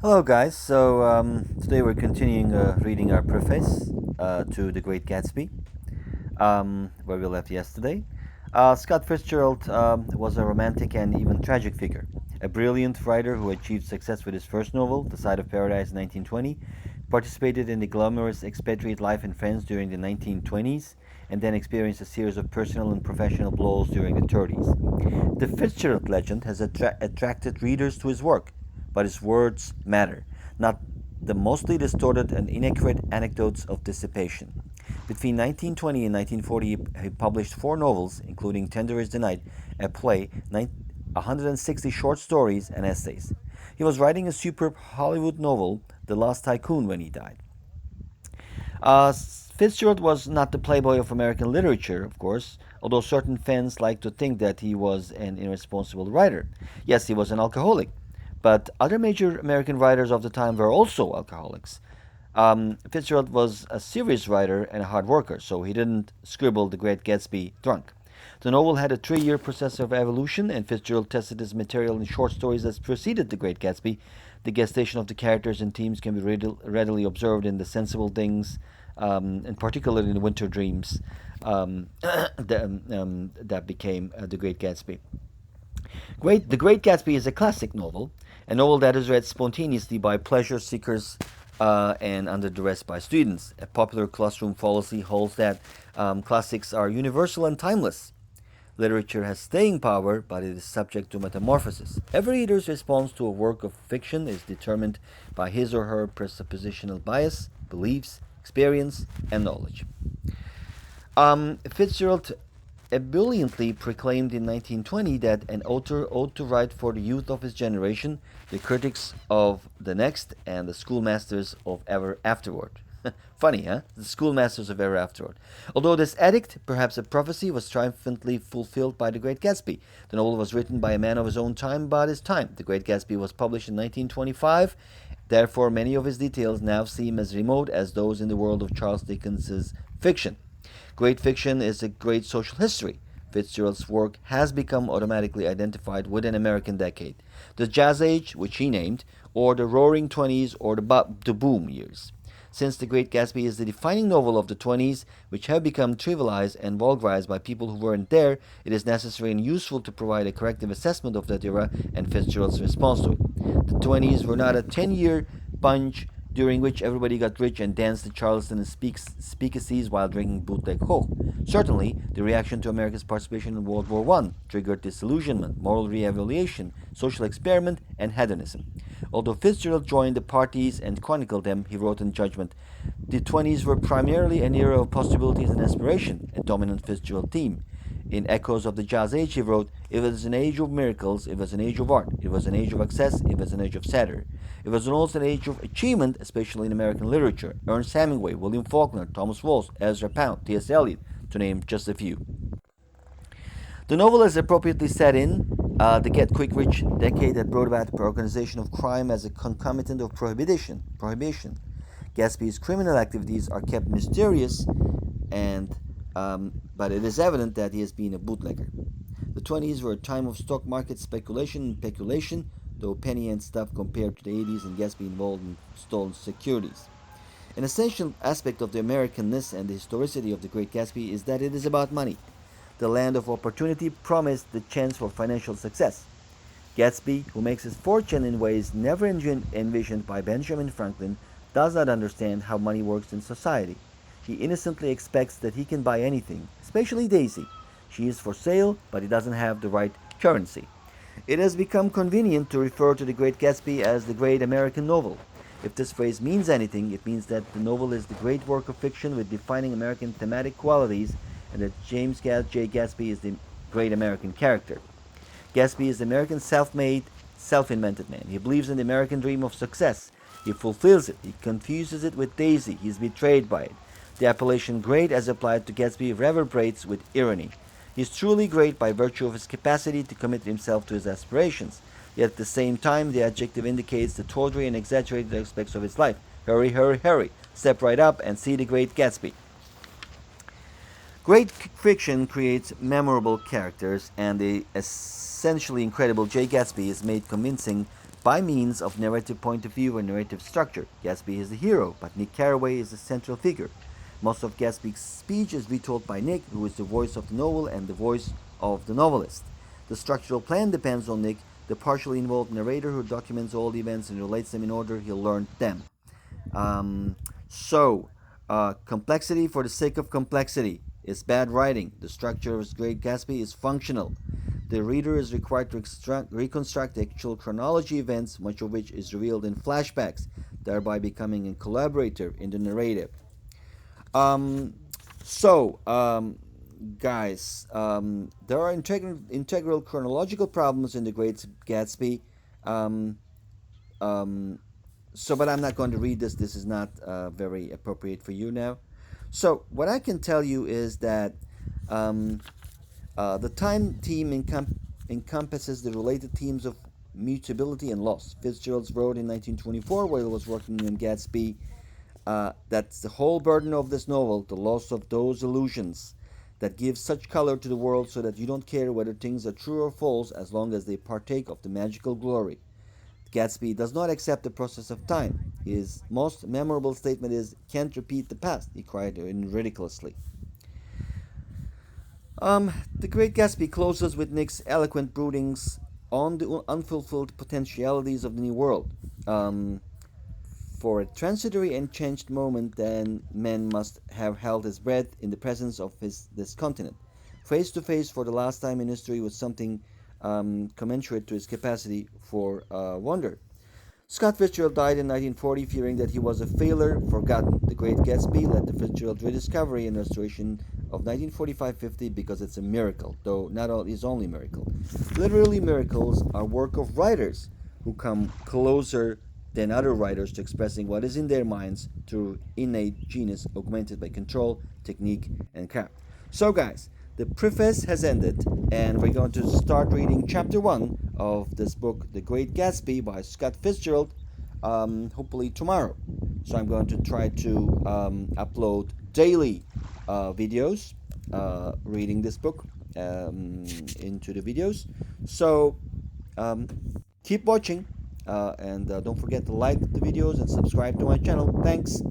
Hello, guys. Today we're continuing reading our preface to The Great Gatsby, where we left yesterday. Scott Fitzgerald was a romantic and even tragic figure, a brilliant writer who achieved success with his first novel, The Side of Paradise, in 1920, participated in the glamorous expatriate life in France during the 1920s, and then experienced a series of personal and professional blows during the 30s. The Fitzgerald legend has attracted readers to his work, but his words matter, not the mostly distorted and inaccurate anecdotes of dissipation. Between 1920 and 1940, he published four novels, including Tender is the Night, a play, 160 short stories, and essays. He was writing a superb Hollywood novel, The Last Tycoon, when he died. Fitzgerald was not the playboy of American literature, of course, although certain fans like to think that he was an irresponsible writer. Yes, he was an alcoholic, but other major American writers of the time were also alcoholics. Fitzgerald was a serious writer and a hard worker, so he didn't scribble The Great Gatsby drunk. The novel had a 3 year process of evolution, and Fitzgerald tested his material in short stories that preceded The Great Gatsby. The gestation of the characters and themes can be readily observed in The Sensible Things, and particularly in Winter Dreams, that became The Great Gatsby. The Great Gatsby is a classic novel, a novel that is read spontaneously by pleasure seekers and under duress by students. A popular classroom fallacy holds that classics are universal and timeless. Literature has staying power, but it is subject to metamorphosis. Every reader's response to a work of fiction is determined by his or her presuppositional bias, beliefs, experience, and knowledge. Fitzgerald ebulliently proclaimed in 1920 that an author ought to write for the youth of his generation, the critics of the next, and the schoolmasters of ever afterward. Funny, huh? The schoolmasters of ever afterward. Although this edict, perhaps a prophecy, was triumphantly fulfilled by The Great Gatsby. The novel was written by a man of his own time about his time. The Great Gatsby was published in 1925. Therefore, many of his details now seem as remote as those in the world of Charles Dickens's fiction. Great fiction is a great social history. Fitzgerald's work has become automatically identified with an American decade, the Jazz Age, which he named, or the Roaring Twenties, or the Boom years. Since The Great Gatsby is the defining novel of the 20s, which have become trivialized and vulgarized by people who weren't there, it is necessary and useful to provide a corrective assessment of that era and Fitzgerald's response to it. The 20s were not a 10-year bunch during which everybody got rich and danced to Charleston and speakeasies while drinking bootleg Coke. Certainly, the reaction to America's participation in World War I triggered disillusionment, moral re-evaluation, social experiment, and hedonism. Although Fitzgerald joined the parties and chronicled them, he wrote in judgment, "The 20s were primarily an era of possibilities and aspiration, a dominant Fitzgerald theme. In Echoes of the Jazz Age, he wrote, it was an age of miracles, it was an age of art, it was an age of success, it was an age of satire. It was also an age of achievement, especially in American literature. Ernest Hemingway, William Faulkner, Thomas Wallace, Ezra Pound, T.S. Eliot, to name just a few." The novel is appropriately set in the get quick rich decade that brought about the organization of crime as a concomitant of prohibition. Gatsby's criminal activities are kept mysterious, and but it is evident that he has been a bootlegger. The 20s were a time of stock market speculation and peculation, though penny and stuff compared to the 80s and Gatsby involved in stolen securities. An essential aspect of the Americanness and the historicity of The Great Gatsby is that it is about money. The land of opportunity promised the chance for financial success. Gatsby, who makes his fortune in ways never envisioned by Benjamin Franklin, does not understand how money works in society. He innocently expects that he can buy anything, especially Daisy. She is for sale, but he doesn't have the right currency. It has become convenient to refer to The Great Gatsby as the great American novel. If this phrase means anything, it means that the novel is the great work of fiction with defining American thematic qualities, and that James J. Gatsby is the great American character. Gatsby is the American self-made, self-invented man. He believes in the American dream of success. He fulfills it. He confuses it with Daisy. He is betrayed by it. The appellation great as applied to Gatsby reverberates with irony. He is truly great by virtue of his capacity to commit himself to his aspirations. Yet at the same time, the adjective indicates the tawdry and exaggerated aspects of his life. Hurry, hurry, hurry. Step right up and see the Great Gatsby. Great fiction creates memorable characters, and the essentially incredible J. Gatsby is made convincing by means of narrative point of view and narrative structure. Gatsby is the hero, but Nick Carraway is the central figure. Most of Gatsby's speech is retold by Nick, who is the voice of the novel and the voice of the novelist. The structural plan depends on Nick, the partially involved narrator who documents all the events and relates them in order he learned them. Complexity for the sake of complexity is bad writing. The structure of Great Gatsby is functional. The reader is required to reconstruct the actual chronology events, much of which is revealed in flashbacks, thereby becoming a collaborator in the narrative. Um, so, guys, there are integral chronological problems in The Great Gatsby. Um, um, but I'm not going to read this. This is not very appropriate for you now. So, what I can tell you is that um, the time theme encompasses the related themes of mutability and loss. Fitzgerald wrote in 1924, while he was working on Gatsby, that's the whole burden of this novel, the loss of those illusions that give such color to the world so that you don't care whether things are true or false as long as they partake of the magical glory. Gatsby does not accept the process of time. His most memorable statement is, "Can't repeat the past," he cried ridiculously. The Great Gatsby closes with Nick's eloquent broodings on the unfulfilled potentialities of the new world. For a transitory and changed moment, then man must have held his breath in the presence of this continent, face to face for the last time in history with something commensurate to his capacity for wonder. Scott Fitzgerald died in 1940, fearing that he was a failure forgotten. The Great Gatsby led the Fitzgerald rediscovery and restoration of 1945-50 because it's a miracle, though not all his only miracle. Literally, miracles are work of writers who come closer than other writers to expressing what is in their minds through innate genius augmented by control, technique, and craft. So, guys, the preface has ended, and we're going to start reading chapter 1 of this book, The Great Gatsby by Scott Fitzgerald, hopefully tomorrow. So I'm going to try to upload daily videos reading this book into the videos. So keep watching, and don't forget to like the videos and subscribe to my channel. Thanks.